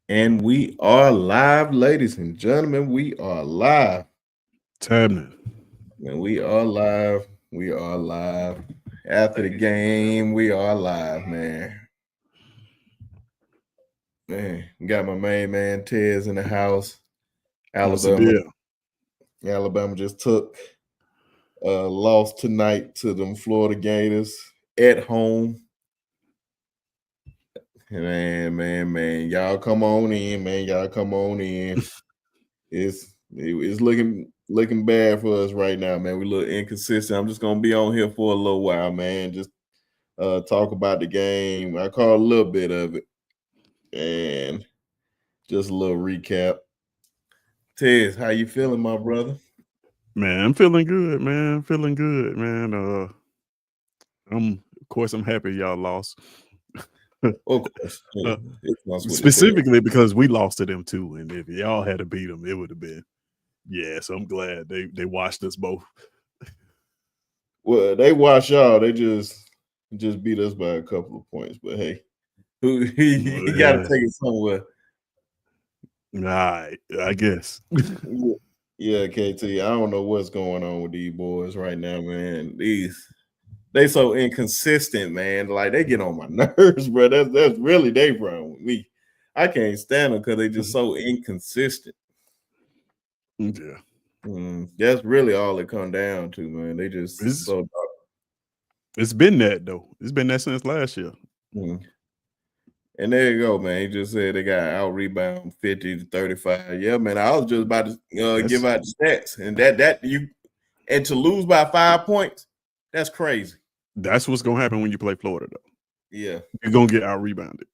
And we are live, ladies and gentlemen. We are live. It's happening. And we are live. We are live. After the game, we are live, man. Man, got my main man Tez in the house. What's the Alabama. deal? Alabama just took loss tonight to them Florida Gators at home. Man. Y'all come on in, man. Y'all come on in. It's looking bad for us right now, man. We look inconsistent. I'm just gonna be on here for a little while, man. Just talk about the game. I caught a little bit of it, and just a little recap. Tez, how you feeling, my brother? Man, I'm feeling good, man. Feeling good, man. Of course I'm happy y'all lost. Of course, uh, it comes with the territory. Specifically because we lost to them too, and if y'all had to beat them, it would have been So I'm glad they watched us both. Well, they watch y'all. They just beat us by a couple of points, but hey, you got to Yeah. take it somewhere. All right, I guess. Yeah, KT. I don't know what's going on with these boys right now, man. They so inconsistent, man. Like they get on my nerves, bro. That's really they problem with me. I can't stand them because they just so inconsistent. Yeah, That's really all it come down to, man. They just it's so it's been that though. It's been that since last year. mm. And there you go, man. He just said they got out rebound 50 to 35. Yeah, man. I was just about to give That's out the stats, and that you and to lose by 5 points, that's crazy. that's what's gonna happen when you play Florida though. Yeah, You're gonna get out rebounded.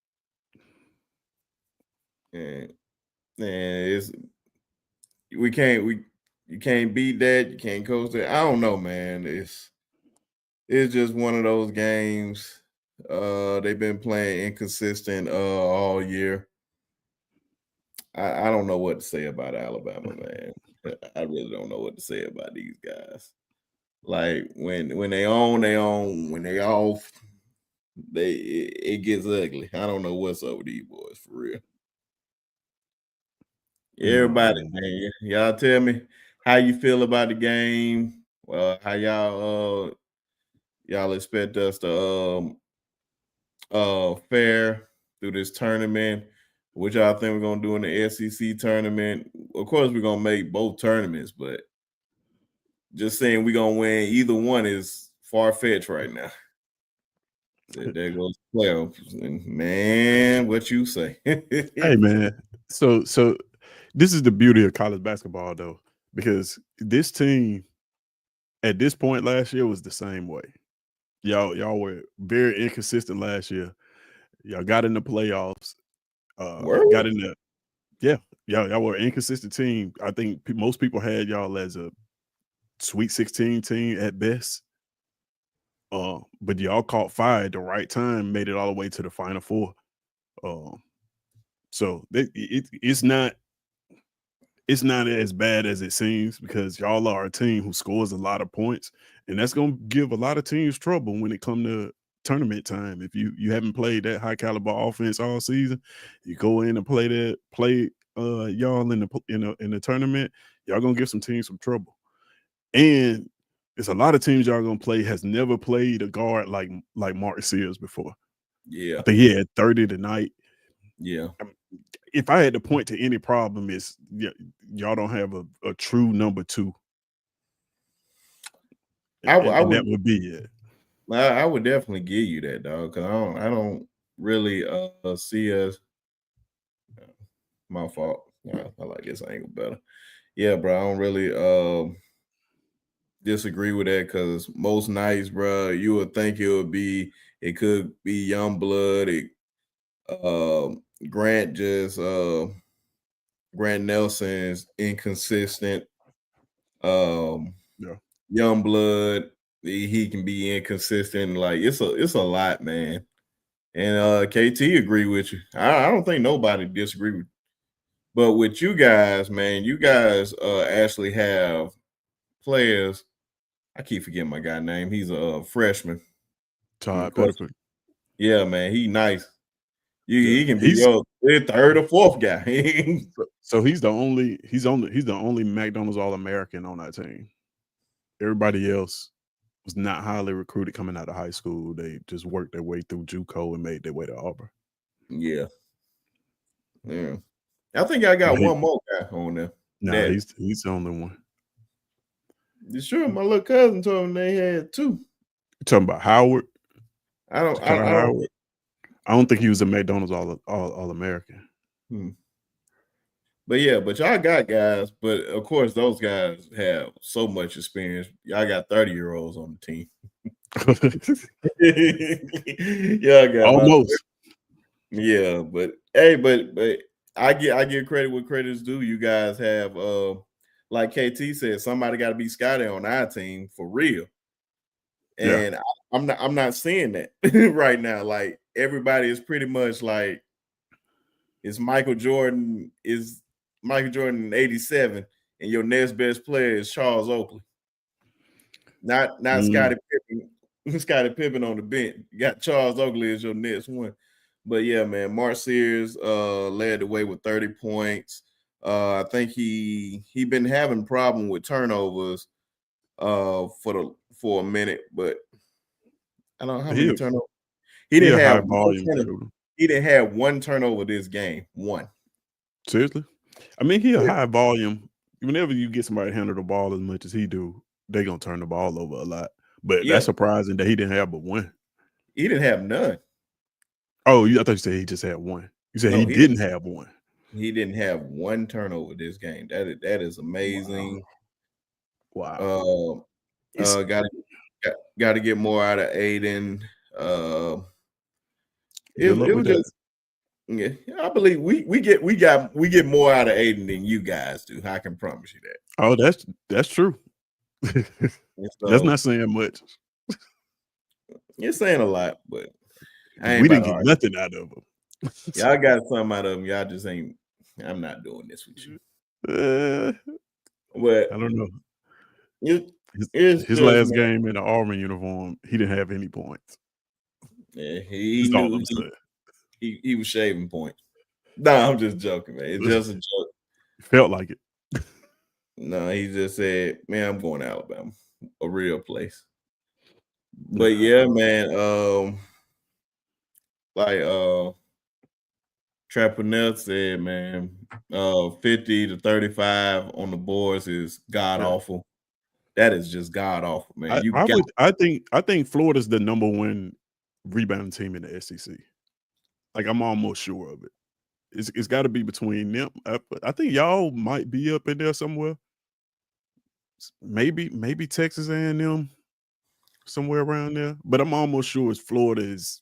and it's we you can't beat that. You can't coach that. I don't know, man. It's just one of those games. They've been playing inconsistent all year. I don't know what to say about Alabama, man. I really don't know what to say about these guys. Like when they own, they own. When they off, it gets ugly. I don't know what's up with these boys for real. Everybody, Mm. man, y'all tell me how you feel about the game. How y'all expect us to fare through this tournament? What y'all think we're gonna do in the SEC tournament? Of course, we're gonna make both tournaments, but just saying we're gonna win either one is far fetched right now. There goes playoffs, and man, what you say? Hey man, so this is the beauty of college basketball though, because this team at this point last year was the same way. Y'all were very inconsistent last year. Y'all got in the playoffs. Word? Got in the yeah. Y'all were an inconsistent team. I think most people had y'all as a Sweet 16 team at best. But y'all caught fire at the right time, made it all the way to the Final Four. Um, so it's not as bad as it seems because y'all are a team who scores a lot of points, and that's going to give a lot of teams trouble when it come to tournament time. If you haven't played that high caliber offense all season, you go in and play y'all in the tournament, y'all gonna give some teams some trouble. And it's a lot of teams y'all gonna play has never played a guard like Mark Sears before. Yeah, I think he had 30 tonight. yeah. If I had to point to any problem, is y'all don't have a true number two, I and that would would be it. I would definitely give you that, dog. Because I don't really see us. My fault. Yeah, I like this angle better. Yeah, bro. I don't really disagree with that because most nights, bro, you would think it could be young blood. Grant just Grant Nelson's inconsistent. Um, Yeah. young blood, he can be inconsistent. Like it's a lot, man. And KT agree with you. I don't think nobody disagree with. But with you guys, man, you guys actually have players. I keep forgetting my guy name. He's a freshman. Of Todd course, Pettiford. yeah, man, he nice. He can be He's your third or fourth guy. so he's the only McDonald's All-American on that team. Everybody else was not highly recruited coming out of high school. They just worked their way through JUCO and made their way to Auburn. Yeah. I think I got one more guy on there. Nah, he's the only one. Sure, my little cousin told me they had two. You talking about Howard? I don't think he was a McDonald's All-American. But y'all got guys. But of course, those guys have so much experience. Y'all got 30-year-olds on the team. Y'all got almost. Yeah, but hey, but I give credit what credit is due. You guys have like KT said, somebody got to be Scotty on our team for real. And I'm not seeing that right now. Like everybody is pretty much like it's Michael Jordan in 87, and your next best player is Charles Oakley. Not Scottie Pippen. Scottie Pippen on the bench. You got Charles Oakley as your next one. But yeah, man, Mark Sears led the way with 30 points. I think he been having problem with turnovers for a minute, but I don't know how many turnovers. He didn't have he didn't have one turnover this game. One. Seriously? I mean, he a high volume. Whenever you get somebody to handle the ball as much as he do, they gonna turn the ball over a lot. But that's surprising that he didn't have but one. He didn't have none. Oh, I thought you said he just had one. You said he didn't have one. He didn't have one turnover this game. That is amazing. Wow. Got to get more out of Aiden. It was just I believe we get more out of Aiden than you guys do. I can promise you that. Oh, that's true. That's not saying much. You're saying a lot, but we didn't get nothing out of them. Y'all got something out of them. Y'all just ain't. I'm not doing this with you. But I don't know. His last game in the Auburn uniform, he didn't have any points. Yeah, he knew he was shaving points. No, I'm just joking, man. It's just a joke. Felt like it. No, he just said, "Man, I'm going to Alabama, a real place." But yeah, man. Like Trapanel said, man, 50 to 35 on the boards is god awful. That is just god awful, man. I think Florida's the number one rebounding team in the SEC. Like I'm almost sure of it. It's got to be between them. I think y'all might be up in there somewhere. Maybe Texas A&M, somewhere around there. But I'm almost sure Florida is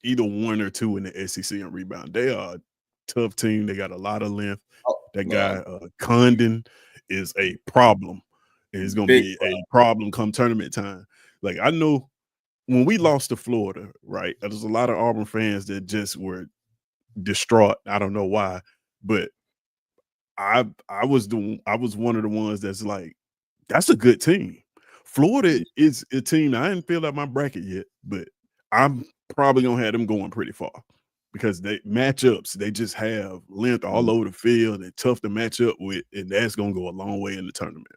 either one or two in the SEC in rebound. They are a tough team. They got a lot of length. That guy Condon is a problem. And it's gonna be a problem come tournament time. Like I know when we lost to Florida, right? There's a lot of Auburn fans that just were distraught. I don't know why, but I was one of the ones that's like, that's a good team. Florida is a team. I didn't fill out my bracket yet, but I'm probably gonna have them going pretty far because they matchups, they just have length all over the field and tough to match up with, and that's gonna go a long way in the tournament.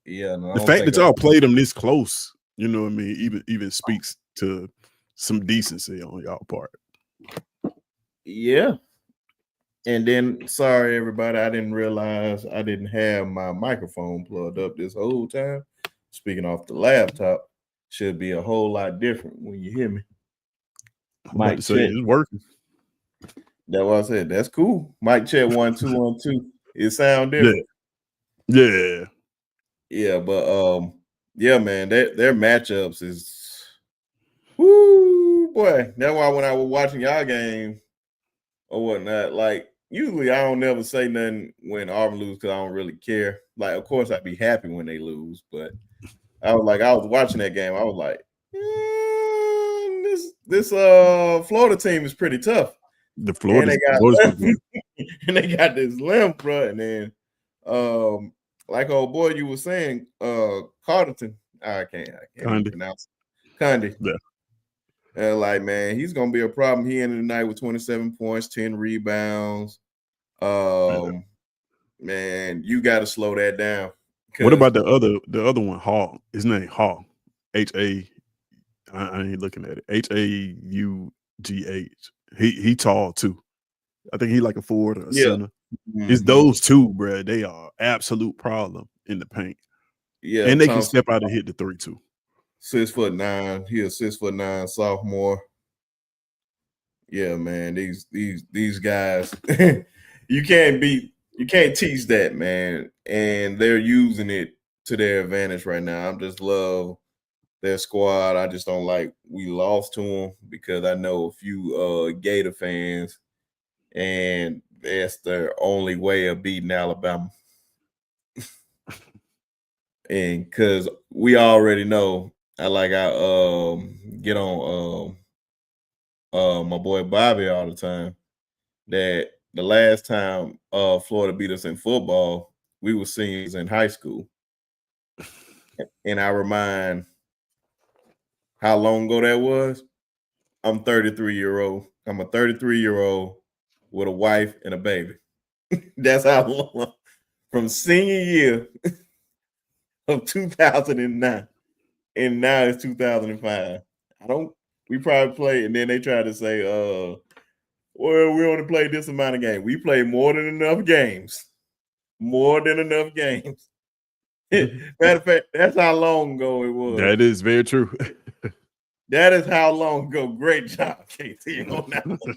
Yeah, no, the fact that y'all played them this close, you know what I mean, even speaks to some decency on y'all part. Yeah. And then, sorry everybody, I didn't realize I didn't have my microphone plugged up this whole time. Speaking off the laptop, should be a whole lot different when you hear me. Mic check, it's working. That's what I said. That's cool. Mic check 1 2 1 2. It sound different. Yeah. But yeah, man, their matchups is whoo boy. That's why when I was watching y'all game or whatnot, like usually I don't never say nothing when Auburn lose because I don't really care. Like, of course I'd be happy when they lose, but I was watching that game. I was like, this Florida team is pretty tough. The Florida and they got this limb, bro. And then like old boy you were saying, Carterton. I can't pronounce it. Condy. Yeah. Like, man, he's gonna be a problem. He ended the night with 27 points, 10 rebounds. Yeah. Man, you got to slow that down What because about the other one, Hall? His name Hall. H-A I ain't looking at it. H-A-U-G-H. He tall too. I think he like a forward or a yeah, center. It's hmm those two, bruh. They are absolute problem in the paint. yeah. And they can Thompson, step out and hit the three too. 6'9". He a 6'9" sophomore. Yeah, man. These guys, you can't teach that, man. And they're using it to their advantage right now. I just love their squad. I just don't like we lost to them because I know a few Gator fans, and that's their only way of beating Alabama. And because we already know, I get on my boy Bobby all the time that the last time Florida beat us in football, we were seniors in high school. And I remind how long ago that was. I'm 33-year-old. I'm a 33-year-old with a wife and a baby. That's how long from senior year of 2009, and now it's 2005. I don't. We probably play, and then they try to say, well, we only played this amount of games. We played more than enough games. More than enough games. Matter of fact, that's how long ago it was. That is very true. That is how long ago. Great job, KT, on that one.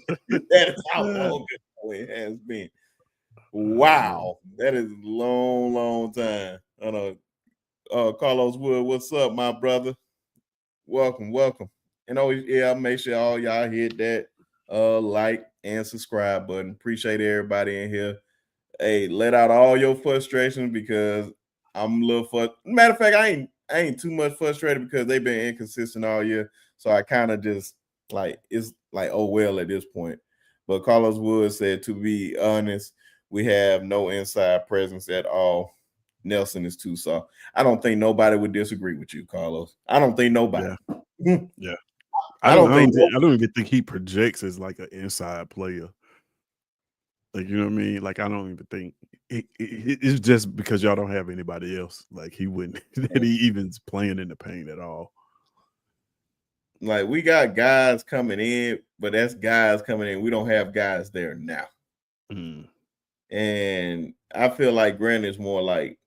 That is how long ago it has been. Oh, man. Wow, that is a long, long time. I know. Carlos Wood, what's up, my brother? Welcome, welcome. And always, yeah, make sure all y'all hit that like and subscribe button. Appreciate everybody in here. Hey, let out all your frustration because I'm a little matter of fact, I ain't too much frustrated because they've been inconsistent all year. So I kind of just like it's like oh well at this point. But Carlos Wood said to be honest, we have no inside presence at all. Nelson is too soft. I don't think nobody would disagree with you, Carlos. I don't think nobody. Yeah, yeah. I I don't don't I think don't think I don't even think he projects as like an inside player. Like, you know what I mean? Like, I don't even think it's just because y'all don't have anybody else. Like, he wouldn't that he even's playing in the paint at all. like we got guys coming in, but that's guys coming in. We don't have guys there now. Mm, And I feel like Grant is more like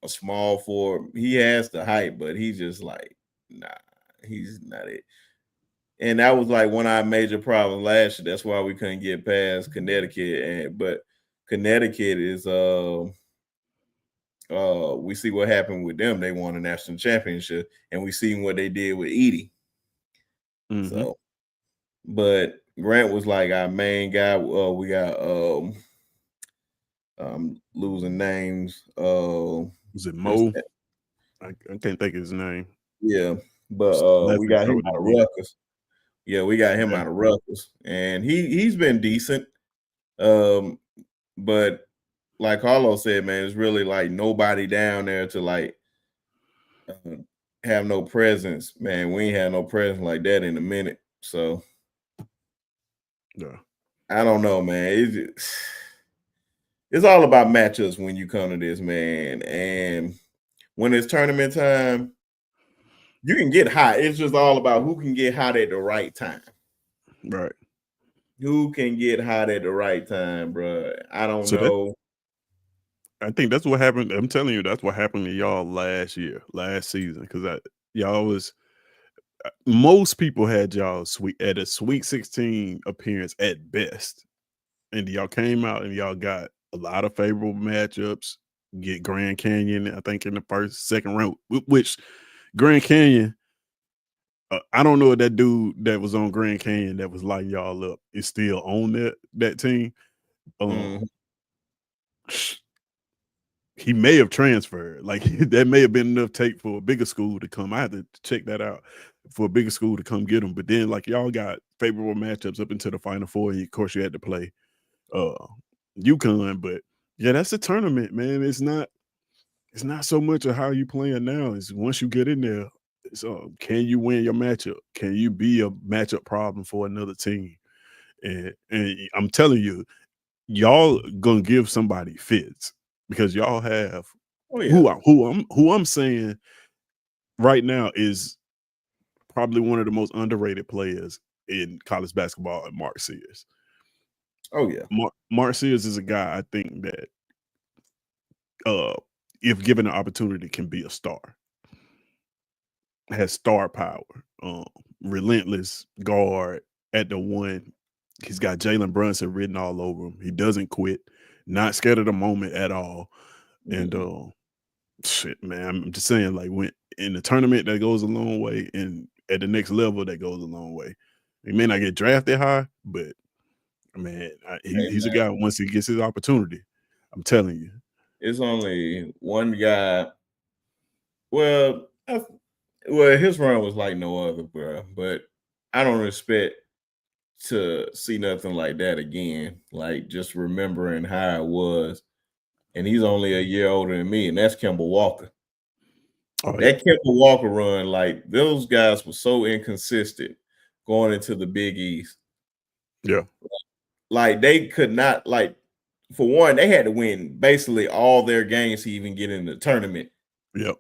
a small forward. He has the height, but he's just like, nah, he's not it. And that was like one of our major problems last year. That's why we couldn't get past Connecticut. But Connecticut is we see what happened with them. They won a national championship, and we seen what they did with Edie. mhm. So, but Grant was like our main guy. We got losing names. Was it It's, Mo? I can't think of his name. yeah, but we Left and got him showed out in of D. Rutgers. Yeah, we got him Yeah, out of Rutgers, and he's been decent. Um, but like Carlos said, man, it's really like nobody down there to like uh, have no presence, man. We ain't had no presence like that in a minute. So yeah, I don't know, man. It's all about matchups when you come to this, man. And when it's tournament time, you can get hot. It's just all about who can get hot at the right time. right. Who can get hot at the right time, bro? I don't So that know. I think that's what happened. I'm telling you, that's what happened to y'all last season, because y'all was most people had y'all at a Sweet 16 appearance at best, and y'all came out and y'all got a lot of favorable matchups. Get Grand Canyon, I think, in the second round, which Grand Canyon. I don't know if that dude that was on Grand Canyon that was lighting y'all up is still on that team. Um, Mhm. he may have transferred. Like that may have been enough tape for a bigger school to come. I had to check that out for a bigger school to come get him. But then, like y'all got favorable matchups up into the Final Four. Of course, you had to play uh UConn, but yeah, that's a tournament, man. It's not so much of how you playing now. It's once you get in there, So can you win your matchup? Can you be a matchup problem for another team? And I'm telling you, y'all gonna give somebody fits because y'all have Oh yeah. who I'm saying right now is probably one of the most underrated players in college basketball, and Mark Sears. Oh yeah. Mark Sears is a guy I think that uh if given an opportunity can be a star. Has star power. Relentless guard at the one. He's got Jalen Brunson written all over him. He doesn't quit, not scared of the moment at all. And Mhm. shit, man, I'm just saying, like when in the tournament that goes a long way, and at the next level that goes a long way. He may not get drafted high, but man, Hey he's a man, guy once he gets his opportunity. I'm telling you. it's only one guy. Well, well, his run was like no other, bro. But I don't expect to see nothing like that again. Like just remembering how it was, and he's only a year older than me, and that's Kimball Walker. Oh yeah, That Kimball Walker run, like those guys were so inconsistent going into the Big East. yeah, Like they could not like for one, they had to win basically all their games to even get in the tournament. yeah.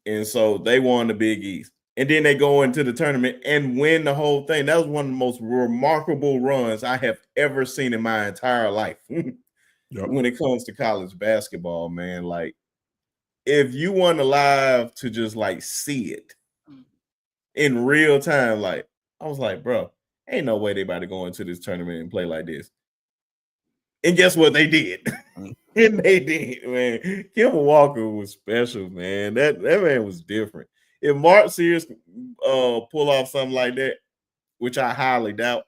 And so they won the Big East. And then they go into the tournament and win the whole thing. That was one of the most remarkable runs I have ever seen in my entire life. Yep. When it comes to college basketball, man, like if you weren't alive to just like see it in real time, like I was like, bro, ain't no way they about to go into this tournament and play like this. And guess what they did? Mm. And they did, man. Kimball Walker was special, man. That man was different. If Mark Sears pull off something like that, which I highly doubt,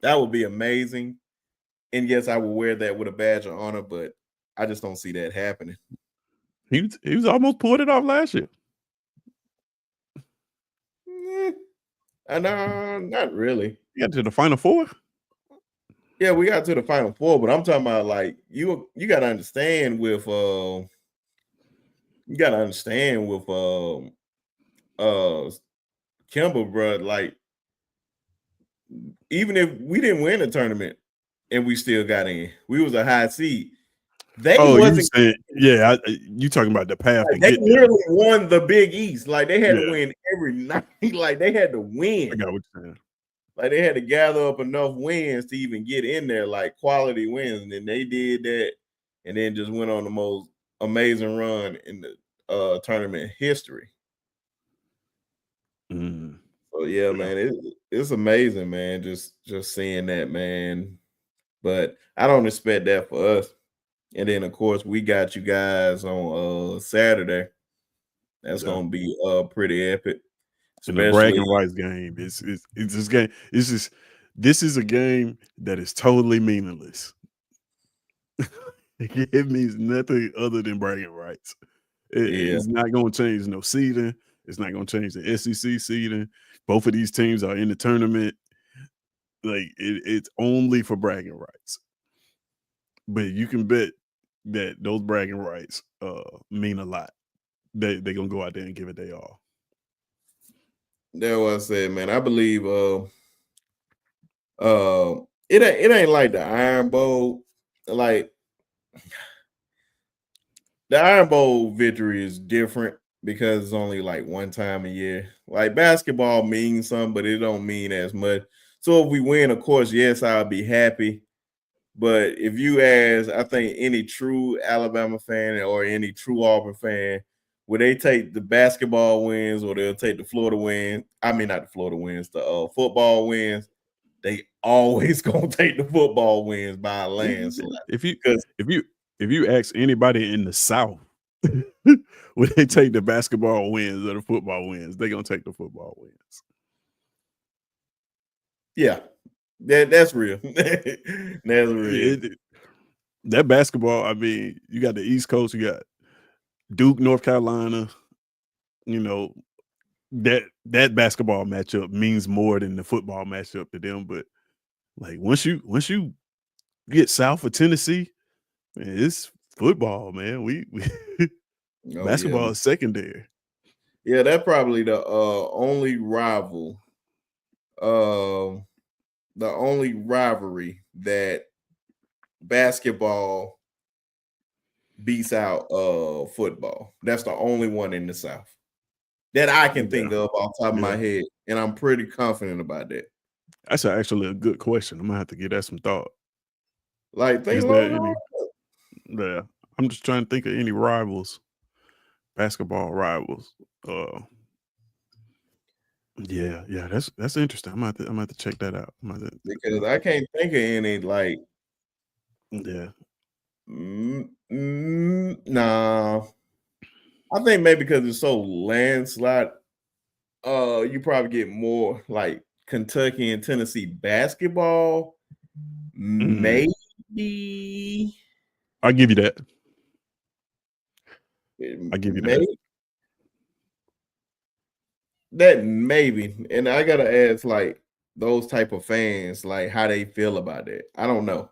that would be amazing. And yes, I will wear that with a badge of honor, but I just don't see that happening. He was almost pulled it off last year. Eh, not really. He got to the Final Four. Yeah, we got to the final four, but I'm talking about like you gotta understand with you gotta understand with uh Kimber, bro, like even if we didn't win the tournament and we still got in, we was a high seed. They Oh, you wasn't said yeah. You talking about the path to like they get there? literally won the Big East. Like they had to Yeah, win every night. Like they had to I win. got what you're saying. Like they had to gather up enough wins to even get in there, like quality wins. And then they did that, and then just went on the most amazing run in the tournament history. Mm, So yeah, yeah, man, it's amazing, man. Just seeing that, man. But I don't expect that for us. And then of course we got you guys on Saturday. That's yeah. gonna be pretty epic. In the Especially bragging rights game, it's this game. This is a game that is totally meaningless. It means nothing other than bragging rights. yeah, It's not going to change no seeding. It's not going to change the SEC seeding. Both of these teams are in the tournament. Like it's only for bragging rights. But you can bet that those bragging rights mean a lot. They're gonna go out there and give it they all. that's what I said, man. I believe it ain't like the Iron Bowl. Like the Iron Bowl victory is different because it's only like one time a year. Like basketball means something, but it don't mean as much. So if we win, of course, yes, I'll be happy. But if you ask, I think any true Alabama fan or any true Auburn fan, will they take the basketball wins or they'll take the Florida wins? I mean, not the Florida wins, the football wins. They always gonna take the football wins by a landslide. If you Because if you if you ask anybody in the South, would they take the basketball wins or the football wins? They're gonna take the football wins. yeah, that's real. That's real. That basketball, I mean, you got the East Coast, you got Duke, North Carolina, you know, that basketball matchup means more than the football matchup to them. But like once you get south of Tennessee, man, it's football, man. We Oh yeah, basketball is secondary. Yeah, that's probably the only rival, um, the only rivalry that basketball beats out football. That's the only one in the South that I can Yeah, think of off the top of my yeah. head, and I'm pretty confident about that. That's actually a good question. I'm gonna have to give that some thought. Like, think Is long there and hard. any? Yeah, I'm just trying to think of any rivals, basketball rivals. Uh, yeah. That's interesting. I'm gonna have to check that out. Because I can't think of any like Yeah. nah. I think maybe because it's so landslide, you probably get more like Kentucky and Tennessee basketball. Mm, Maybe, I'll give you that. I'll give you that. maybe that maybe. And I gotta ask like those type of fans, like how they feel about that. I don't know.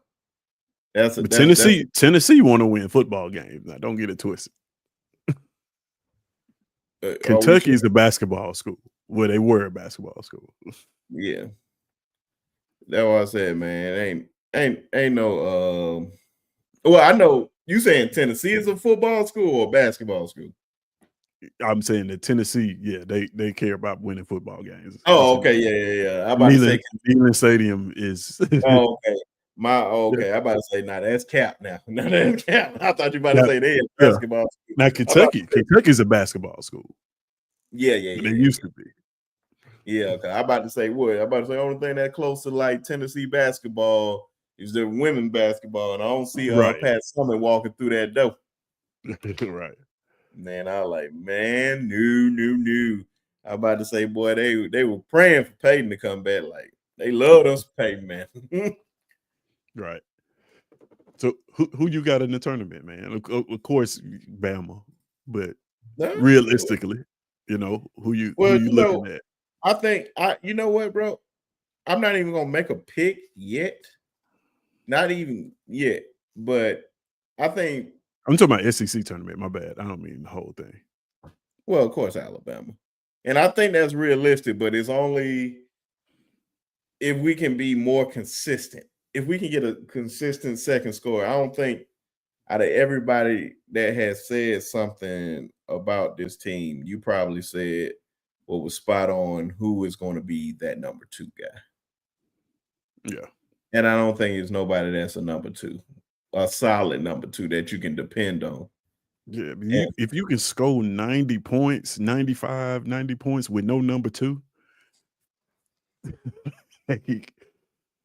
But That's Tennessee want to win football games. Now, don't get it twisted. are we sure? Kentucky is a basketball school. Well, they were a basketball school. Yeah. That's what I said, man. Ain't no well, I know you saying Tennessee is a football school or basketball school. I'm saying that Tennessee, yeah, they care about winning football games. It's Oh, in okay, yeah. I'm about to say, Neyland Stadium is oh, okay. yeah. Okay. I'm about to say, now that's cap now. Now that's cap. I thought you about to Now, say they in yeah. basketball school. Now I'm about to say, Kentucky's a basketball school. They yeah. used to be. Yeah, okay. I'm about to say what? I'm about to say only thing that close to like Tennessee basketball is the women basketball, and I don't see Right. Pat Summitt walking through that door. Right. Man, I like, man, new. I'm about to say, boy, they were praying for Peyton to come back. Like, they love us, Peyton, man. Right. So who you got in the tournament, man? Of course, Bama, but No, realistically, who well, you looking at? I think you know what, bro? I'm not even gonna make a pick yet. Not even yet. But I think, I'm talking about SEC tournament. My bad. I don't mean the whole thing. well, of course, Alabama. And I think that's realistic, but it's only if we can be more consistent. If we can get a consistent second score, I don't think out of everybody that has said something about this team, you probably said what was spot on who is going to be that number two guy. Yeah. And I don't think it's nobody that's a number two, a solid number two that you can depend on. Yeah. And, If you can score 90 points, 95, 90 points with no number two, like,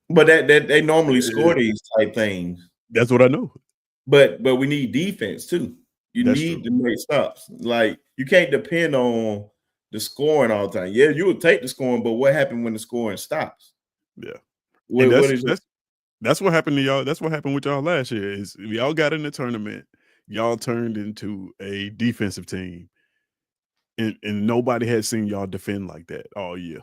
but that they normally score these type things. that's what I know. But we need defense too. You That's true. need to make stops. Like you can't depend on the scoring all the time. Yeah, you will take the scoring, but what happened when the scoring stops? Yeah. And What is your that's what happened to y'all. That's what happened with y'all last year. Is y'all got in the tournament, y'all turned into a defensive team, and nobody had seen y'all defend like that all year.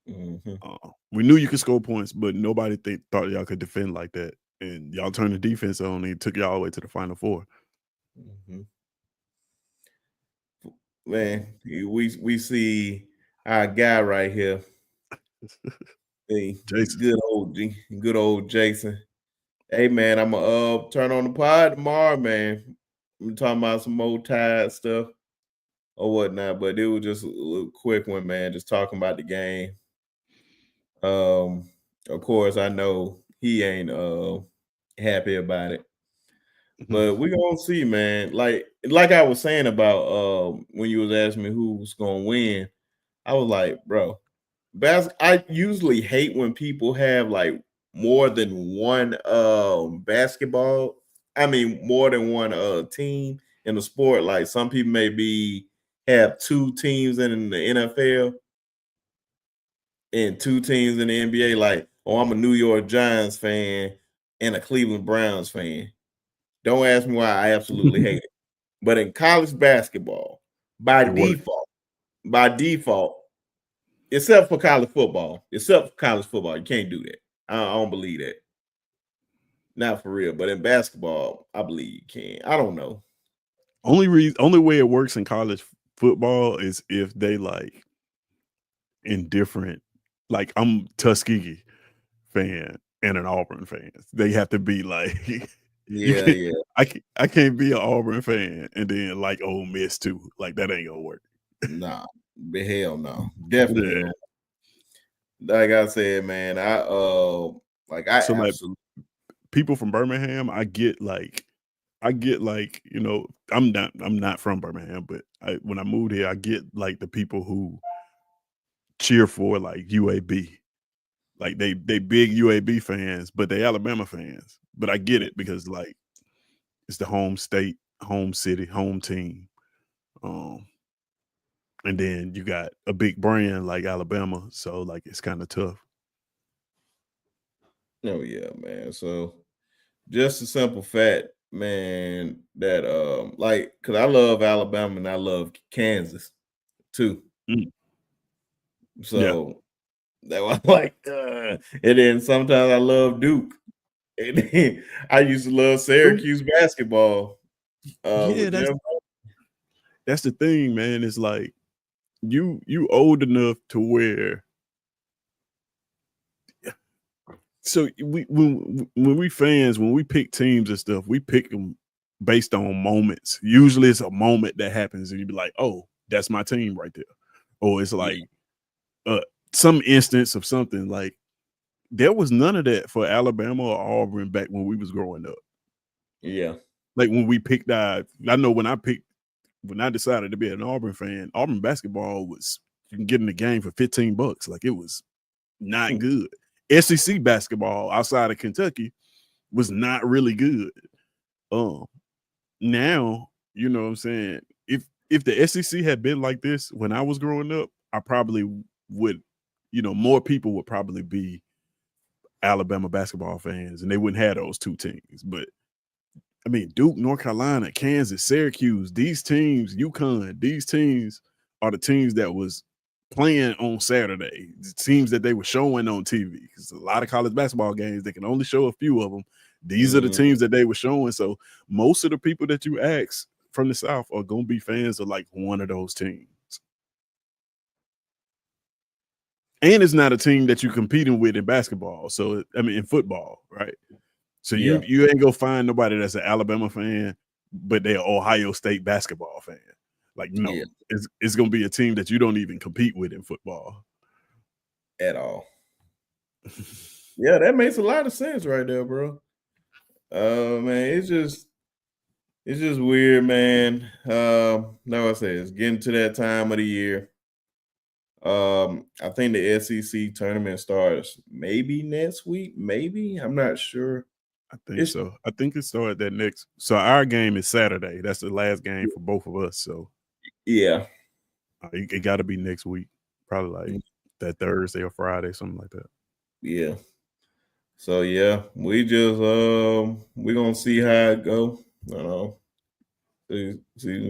Mhm. We knew you could score points, but nobody thought y'all could defend like that. And y'all turned the defense on and took y'all all the way to the Final Four. Mhm. Man, we see our guy right here. Hey, Jason, good old Jason. Hey man, I'm gonna turn on the pod tomorrow, man. I'm talking about some more Tide stuff or whatnot, but it was just a little quick one, man. Just talking about the game. Of course, I know he ain't happy about it, but we gonna see, man. Like I was saying about when you was asking me who's gonna win, I was like, bro, I usually hate when people have like more than one basketball. I mean, more than one team in the sport. Like some people maybe have two teams in the NFL and two teams in the NBA. Like, oh, I'm a New York Giants fan and a Cleveland Browns fan. Don't ask me why. I absolutely hate it. But in college basketball, by it worked. default, except for college football, you can't do that. I don't believe that. Not for real. But in basketball, I believe you can. I don't know. Only way it works in college football is if they like indifferent. Like I'm Tuskegee fan and an Auburn fan. They have to be like you Yeah, can't. yeah. I can't be an Auburn fan and then like Ole Miss too. Like that ain't gonna work. Nah, but hell no. Definitely Yeah. hell. Like I said, man, I So like absolutely people from Birmingham, I get like, I'm not from Birmingham, but when I moved here, I get like the people who cheer for like UAB. Like they big UAB fans, but they Alabama fans. But I get it because like it's the home state, home city, home team. Um, and then you got a big brand like Alabama, so like it's kind of tough. oh yeah, man. So just a simple fact, man, that like because I love Alabama and I love Kansas too. Mm, yeah. So that was like and then sometimes I love Duke. And then I used to love Duke, Syracuse basketball yeah, with Jim. that's the thing, man. It's like you old enough to where so when we fans when we pick teams and stuff, we pick them based on moments. Usually, it's a moment that happens, and you be like, "Oh, that's my team right there," or it's Yeah, like uh, some instance of something like there was none of that for Alabama or Auburn back when we was growing up. yeah. Like when we picked I know when I decided to be an Auburn fan, Auburn basketball was you can get in the game for $15. Like it was not good. SEC basketball outside of Kentucky was not really good. Um, now, you know what I'm saying? If the SEC had been like this when I was growing up, I probably would, more people would probably be Alabama basketball fans and they wouldn't have those two teams. But I mean, Duke, North Carolina, Kansas, Syracuse, these teams, UConn, these teams are the teams that was playing on Saturday. The teams that they were showing on TV. Because a lot of college basketball games, they can only show a few of them. These are the Mhm. teams that they were showing. So most of the people that you ask from the South are gonna be fans of like one of those teams. And it's not a team that you're competing with in basketball. So I mean in football, right? So you Yeah, you ain't gonna find nobody that's an Alabama fan, but they're Ohio State basketball fan. Like, yeah, no, it's gonna be a team that you don't even compete with in football. at all. Yeah, that makes a lot of sense right there, bro. Man, it's just weird, man. Like I said, it's getting to that time of the year. I think the SEC tournament starts maybe next week, maybe. I'm not sure. I think It's so. I think it started that next. So our game is Saturday. That's the last game for both of us. So yeah. it got to be next week, probably like that Thursday or Friday, something like that. Yeah. So yeah, we're gonna see how it go. You know,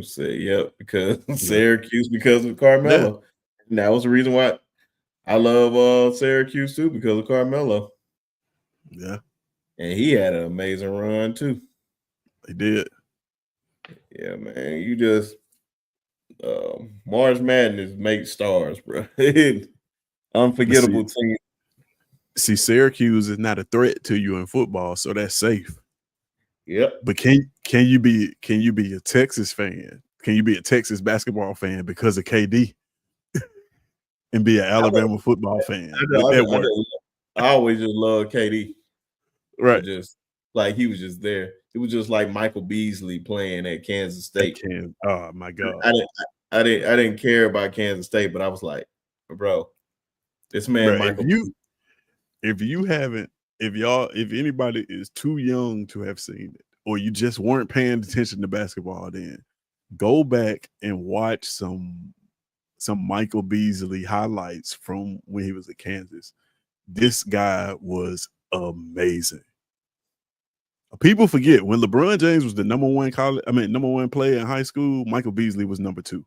say yep because Yeah, Syracuse because of yeah, Carmelo. And that was the reason why I love Syracuse too because of Carmelo, yeah. and he had an amazing run too. They did. Yeah, man, you just March Madness makes stars, bro. But see, Unforgettable team. see, Syracuse is not a threat to you in football, so that's safe. Yep. But can you be a Texas fan? Can you be a Texas basketball fan because of KD and be an I, love- Alabama football fan? Would I, that I, work? I always just love KD for Right. just like he was just there. It was just like Michael Beasley playing at Kansas They State. can. Oh my I God. didn't I didn't care about Kansas State, but I was like, bro, this man Bro, if Michael you if you haven't, if anybody is too young to have seen it, or you just weren't paying attention to basketball then, go back and watch some Michael Beasley highlights from when he was at Kansas. This guy was amazing. People forget when LeBron James was the number one player in high school, Michael Beasley was number two.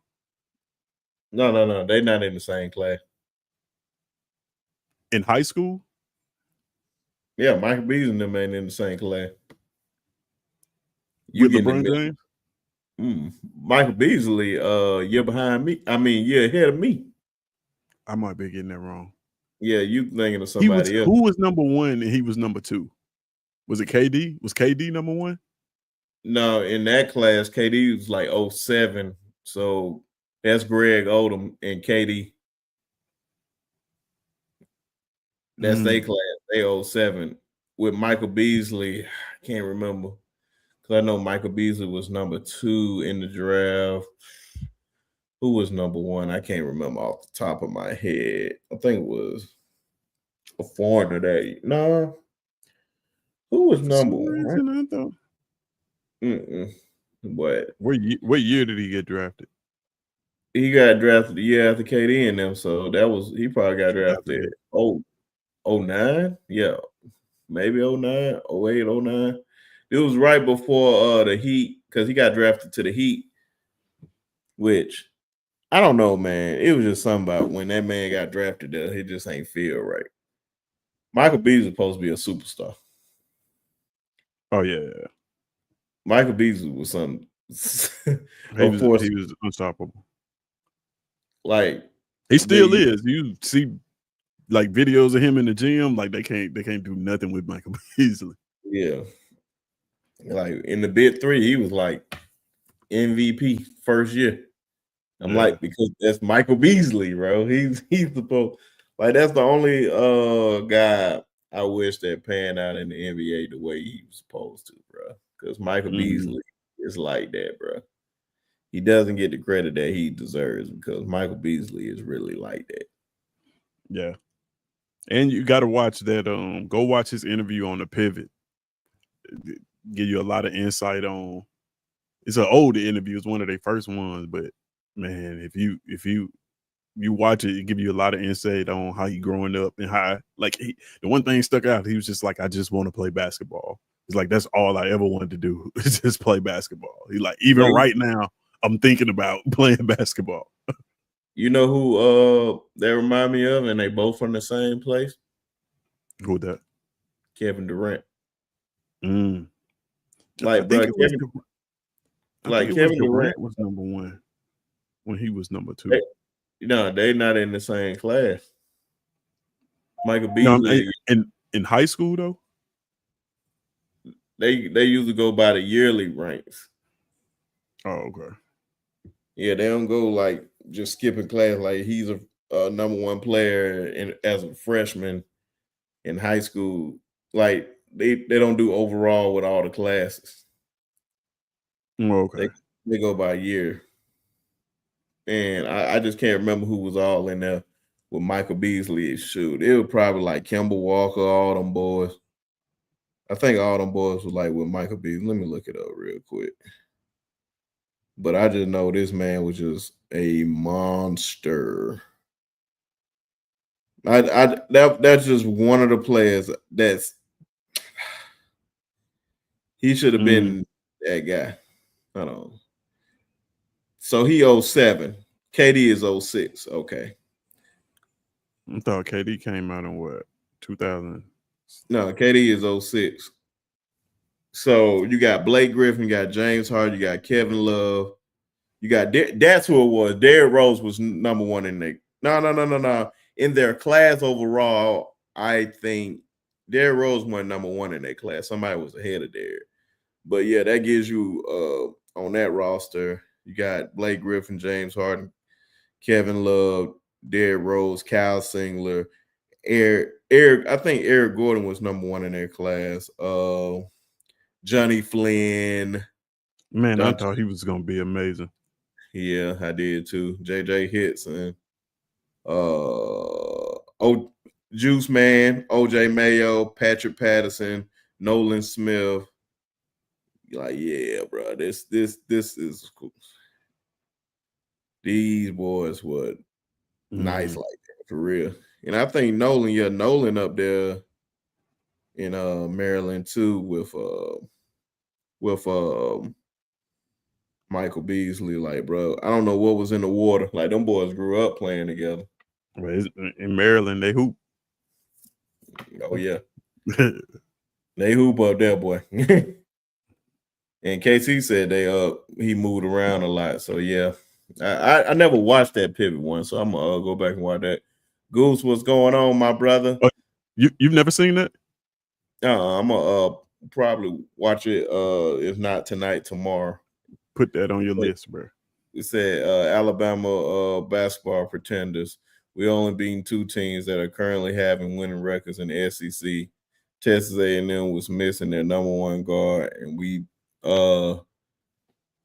no, they're not in the same class. In high school, Yeah, Michael Beasley and them ain't in the same class. You with getting it LeBron mixed. James? Michael Beasley, year behind me. I mean, year ahead of me. I might be getting that wrong. Yeah, you thinking of He was somebody else. who was number 1 and he was number 2? Was it KD? Was KD number 1? No, in that class, KD was like 07. So that's Greg Odom and KD. That's their class. They 07. With Michael Beasley, I can't remember. Because I know Michael Beasley was number 2 in the draft. Who was number 1? I can't remember off the top of my head. I think it was a foreigner that. No. Who was For number some 1? reason, I thought. But What year did he get drafted? he got drafted the year after KD and them, so he probably got drafted 09? Yeah, maybe 09, 08, 09. It was right before the Heat, because he got drafted to the Heat, which I don't know, man. It was just something about when that man got drafted there, it just ain't feel right. Michael Beasley supposed to be a superstar. Oh yeah. Michael Beasley was something. He was unstoppable. Like he still is. You see like videos of him in the gym, like they can't do nothing with Michael Beasley. Yeah. Like in the big 3, he was like MVP first year. I'm like, because that's Michael Beasley, bro. He's supposed, like, that's the only guy I wish that panned out in the NBA the way he was supposed to, bro. Because Michael Beasley is like that, bro. He doesn't get the credit that he deserves because Michael Beasley is really like that. Yeah. And you got to watch that. Go watch his interview on the Pivot. Give you a lot of insight on. It's an older interview. It's one of their first ones, but man, if you watch it, it give you a lot of insight on how he growing up and how the one thing stuck out. He was just like, I just want to play basketball. It's like that's all I ever wanted to do is just play basketball. He like even right now, I'm thinking about playing basketball. You know who they remind me of, and they both from the same place? Who that? Kevin Durant. Like, bro, Kevin Durant was number 1 when he was number 2. They not in the same class. Michael Beasley. In high school though, they usually go by the yearly ranks. Oh, okay. Yeah, they don't go like just skipping class. Like he's a number 1 player as a freshman in high school. Like they don't do overall with all the classes. Okay. They go by year. And I just can't remember who was all in there with Michael Beasley. Shoot, it was probably like Kemba Walker, all them boys. I think all them boys was like with Michael Beasley. Let me look it up real quick. But I just know this man was just a monster. That's just one of the players he should have been that guy. Hold on. So he 07. KD is 06. Okay. I thought KD came out in what? 2000. No, KD is 06. So you got Blake Griffin, you got James Harden, you got Kevin Love, you got that's who it was. Derrick Rose was number 1 in there. No. In their class overall, I think Derrick Rose went number 1 in their class. Somebody was ahead of Derrick. But yeah, that gives you on that roster, you got Blake Griffin, James Harden, Kevin Love, Derrick Rose, Kyle Singler, Eric. I think Eric Gordon was number 1 in their class. Johnny Flynn. Man, I thought he was gonna be amazing. Yeah, I did too. JJ Hickson. Juice Man, OJ Mayo, Patrick Patterson, Nolan Smith. Like, yeah, bro, this is cool. These boys were nice like that for real. And I think Nolan up there in Maryland too with Michael Beasley. Like, bro, I don't know what was in the water. Like, them boys grew up playing together. In Maryland, they hoop. Oh yeah. They hoop up there, boy. And KC said he moved around a lot. So yeah, I never watched that pivot one, so I'm gonna go back and watch that. Goose, what's going on, my brother? You've never seen that? I'm gonna probably watch it. If not tonight, tomorrow. Put that on your But list, bro. it said Alabama basketball pretenders. We only beaten 2 teams that are currently having winning records in the SEC. Texas A&M was missing their number 1 guard, and we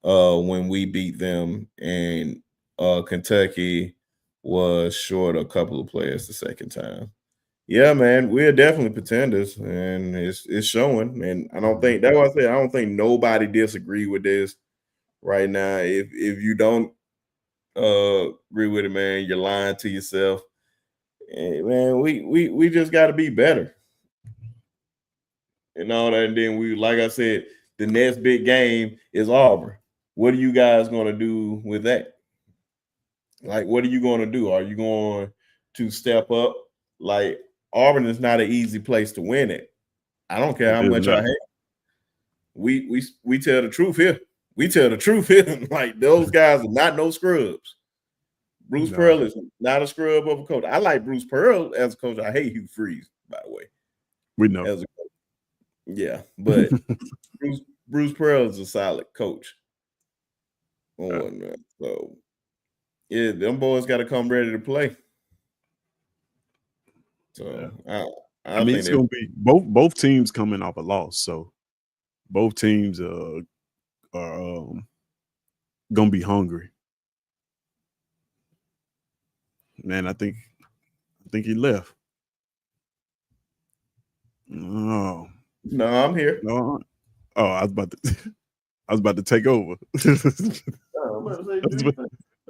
when we beat them, and Kentucky was short a couple of players the second time. Yeah, man, we're definitely pretenders, and it's showing. And I don't think that's what I said. I don't think nobody disagree with this right now. If you don't agree with it, man, you're lying to yourself. And man, we just got to be better and all that. And then like I said, the next big game is Auburn. What are you guys going to do with that? Like, what are you going to do? Are you going to step up? Like, Auburn is not an easy place to win it. I don't care It how is much I not. hate. We tell the truth here. We tell the truth here. Like, those guys are not no scrubs. Bruce No, Pearl is not a scrub of a coach. I like Bruce Pearl as a coach. I hate Hugh Freeze, by the way. we know. As a coach. Yeah, but Bruce Pearl is a solid coach. So yeah, them boys got to come ready to play. So I mean, think it's gonna be both teams coming off a loss, so both teams are gonna be hungry. Man, I think he left. Oh no, I'm here. no! Oh, I was about to take over.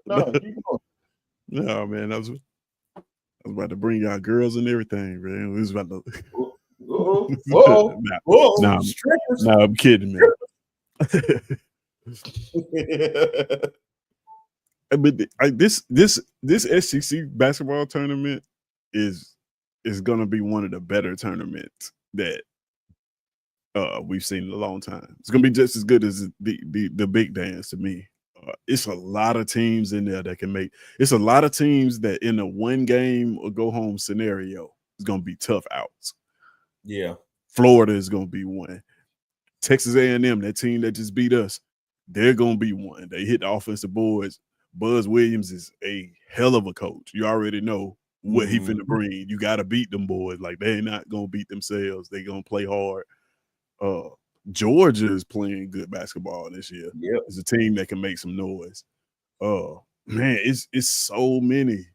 No, keep going. No, man, I was about to bring y'all girls and everything, man. We was about to. Whoa, strippers. No, I'm kidding, man. But this SEC basketball tournament is gonna be one of the better tournaments that we've seen in a long time. It's gonna be just as good as the big dance to me. It's a lot of teams in there that can make. It's a lot of teams that in a 1 game or go home scenario is gonna be tough outs. Yeah, Florida is gonna be one. Texas A&M, that team that just beat us, they're gonna be one. They hit the offensive boards. Buzz Williams is a hell of a coach. You already know what he finna bring. You got to beat them boys. Like, they're not gonna beat themselves. They're gonna play hard. Georgia is playing good basketball this year. Yep. It's a team that can make some noise. Man, it's so many.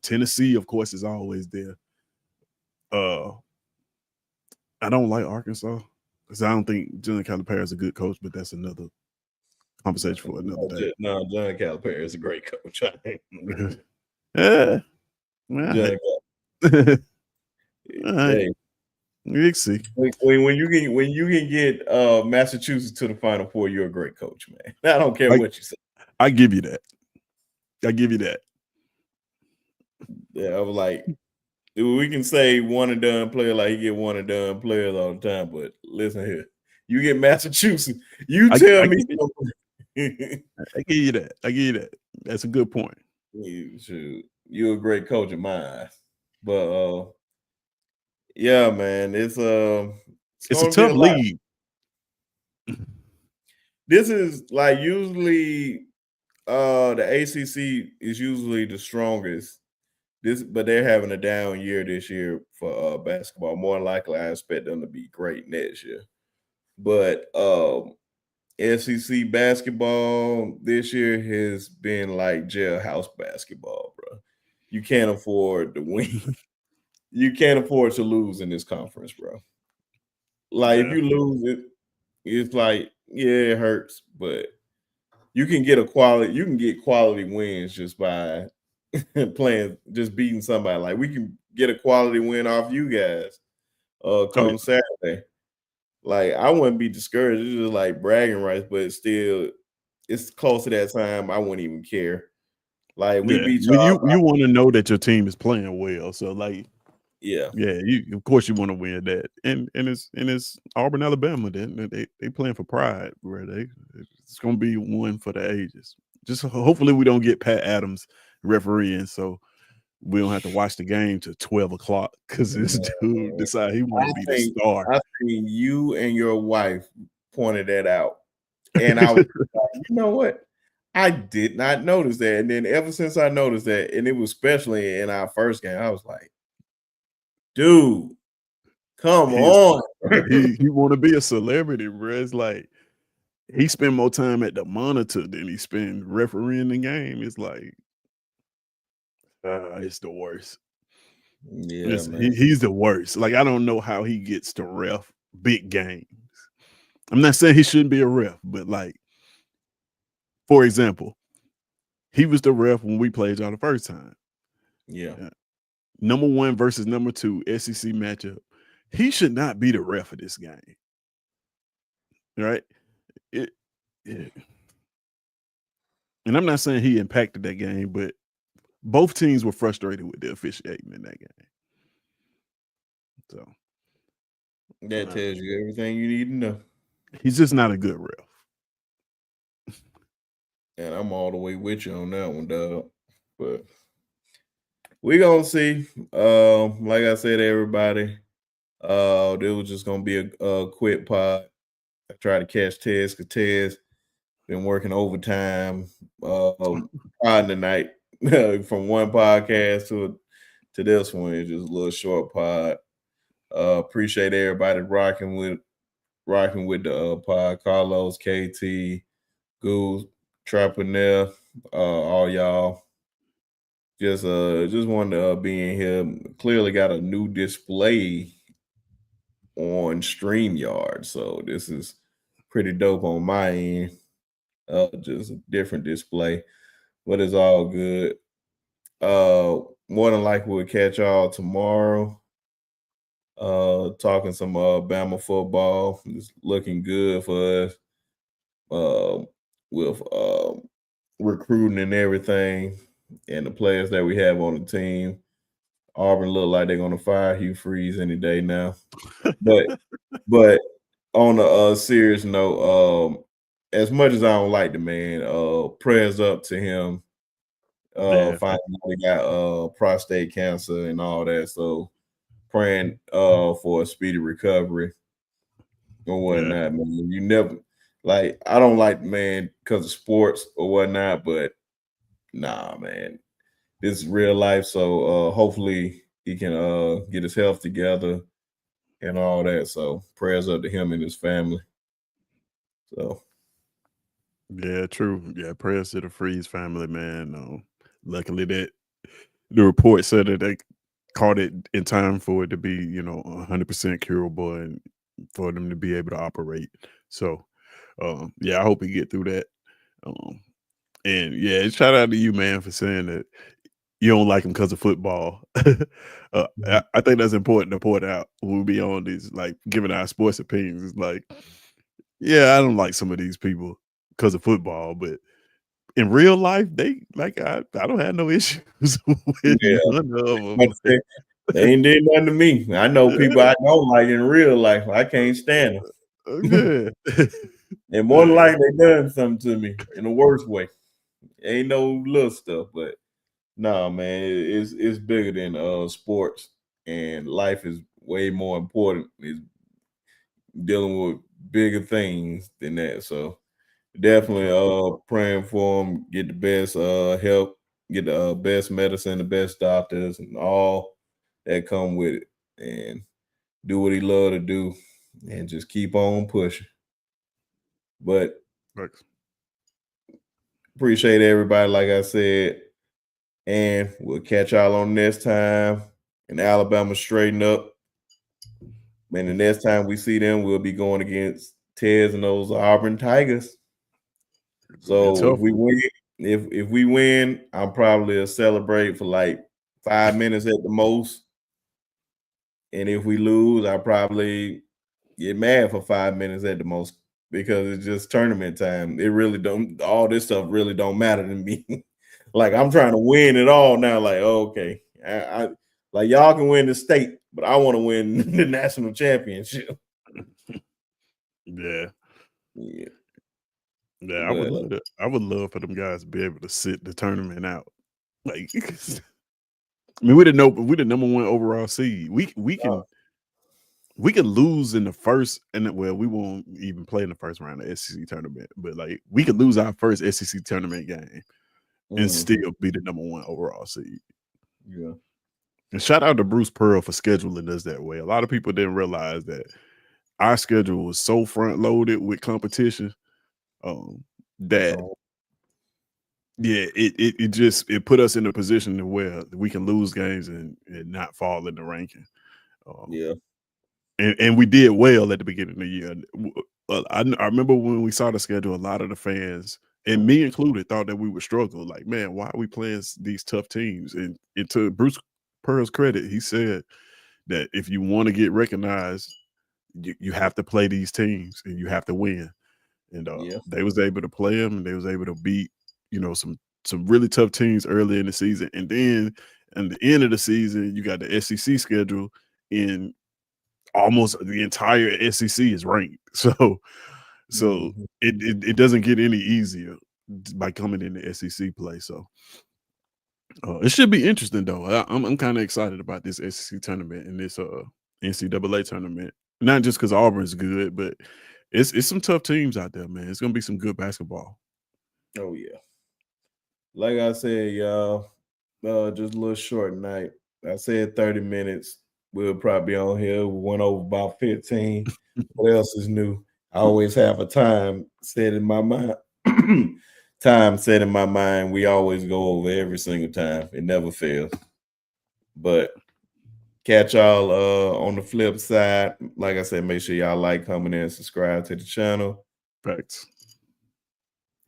Tennessee, of course, is always there. I don't like Arkansas because I don't think John Calipari is a good coach, but that's another conversation for another day. No, John Calipari is a great coach. Yeah. Hey, we'll see. When you can get Massachusetts to the Final Four, you're a great coach, man. I don't care what you say. I give you that. Yeah, I was like, we can say one and done player, like you get one and done players all the time, but listen here, you get Massachusetts, you tell me. I give you that. That's a good point. You're a great coach in my eyes, but yeah, man, it's a tough league. This is like usually the ACC is usually the strongest. But they're having a down year this year for basketball. More likely, I expect them to be great next year. But SEC basketball this year has been like jailhouse basketball, bro. You can't afford to win. You can't afford to lose in this conference, bro. Like, if you lose it, it's like, yeah, it hurts, but you can get quality wins just by playing, just beating somebody. Like, we can get a quality win off you guys come Saturday. Like, I wouldn't be discouraged. It's just like bragging rights, but still, it's close to that time. I wouldn't even care. Like, we beat you want to know that your team is playing well. So, like, Yeah. Yeah, of course you want to win that, and it's Auburn, Alabama. Then they playing for pride, where it's gonna be one for the ages. Just hopefully we don't get Pat Adams refereeing, so we don't have to watch the game till 12 o'clock because this dude decide he want I to be the think star. I think you and your wife pointed that out, and I was like, you know what? I did not notice that, and then ever since I noticed that, and it was especially in our first game, I was like, dude, come He is on. he want to be a celebrity, bro. It's like he spend more time at the monitor than he spend refereeing the game. It's like it's the worst. Yeah, man. He's the worst. Like I don't know how he gets to ref big games. I'm not saying he shouldn't be a ref, but like for example, he was the ref when we played y'all the first time. Yeah. Number 1 versus number 2 SEC matchup. He should not be the ref of this game, right? It, it, and I'm not saying he impacted that game, but both teams were frustrated with the officiating in that game. So That tells you everything you need to know. he's just not a good ref. And I'm all the way with you on that one, dog. But we gonna see. Like I said, everybody, it was just gonna be a quick pod. I try to catch Tez because Tez been working overtime on the night from one podcast to this one. It's just a little short pod. Appreciate everybody rocking with the pod. Carlos, KT, Goose, Trapanel, all y'all. Just wanted to be in here. Clearly got a new display on StreamYard, so this is pretty dope on my end. Just a different display, but it's all good. More than likely we'll catch y'all tomorrow. Talking some Bama football. It's looking good for us. With recruiting and everything, and the players that we have on the team. Auburn look like they're gonna fire Hugh Freeze any day now. But but on a serious note, as much as I don't like the man, prayers up to him. Yeah, Finally got prostate cancer and all that. So praying for a speedy recovery or yeah, whatnot, man. You never like I don't like the man because of sports or whatnot, but nah, man. This is real life. So hopefully he can get his health together and all that. So prayers up to him and his family. So yeah, true. Yeah, prayers to the Freeze family, man. Luckily that the report said that they caught it in time for it to be, 100% curable and for them to be able to operate. So, yeah, I hope he get through that. Um, and yeah, shout out to you, man, for saying that you don't like him because of football. I think that's important to point out when we be on these, like giving our sports opinions. It's like, yeah, I don't like some of these people because of football, but in real life, they like I don't have no issues with yeah, none of them. but they ain't did nothing to me. I know people I don't like in real life. I can't stand them. Yeah. And more than Yeah. likely they done something to me in the worst way. Ain't no little stuff, but nah, man, it's bigger than sports, and life is way more important. It's dealing with bigger things than that. So definitely praying for him, get the best help, get the best medicine, the best doctors, and all that come with it, and do what he love to do, and just keep on pushing. But Thanks. appreciate everybody, like I said, and we'll catch y'all on next time. And Alabama straighten up. Man, the next time we see them, we'll be going against Tez and those Auburn Tigers. It'll be a So if tough we one. win, if we win, I'm probably a celebrate for like 5 minutes at the most. And if we lose, I probably get mad for 5 minutes at the most because it's just tournament time. It really don't all this stuff really don't matter to me. Like I'm trying to win it all now. Like, okay. I Like y'all can win the state, but I want to win the national championship. Yeah. Yeah. Yeah, But I would love for them guys to be able to sit the tournament out. Like, I mean, we the number 1 overall seed. We can lose in the first, and well, we won't even play in the first round of the SEC tournament. But like, we could lose our first SEC tournament game and still be the number 1 overall seed. Yeah. And shout out to Bruce Pearl for scheduling us that way. A lot of people didn't realize that our schedule was so front loaded with competition that yeah, it put us in a position where we can lose games and not fall in the ranking. Yeah. And we did well at the beginning of the year. I remember when we saw the schedule, a lot of the fans, and me included, thought that we would struggle. Like, man, why are we playing these tough teams? And to Bruce Pearl's credit, he said that if you want to get recognized, you have to play these teams and you have to win. And they was able to play them, and they was able to beat, some really tough teams early in the season. And then at the end of the season, you got the SEC schedule, and almost the entire SEC is ranked. So it doesn't get any easier by coming in the SEC play. So it should be interesting though. I'm kind of excited about this SEC tournament and this NCAA tournament. Not just because Auburn's good, but it's some tough teams out there, man. It's gonna be some good basketball. Oh yeah. Like I said, y'all, just a little short night. I said 30 minutes. We'll probably be on here. We went over about 15. What else is new? I always have a time set in my mind. Time set in my mind. We always go over every single time. It never fails. But catch y'all on the flip side. Like I said, make sure y'all like, comment, and subscribe to the channel. Facts.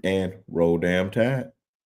And roll damn tide.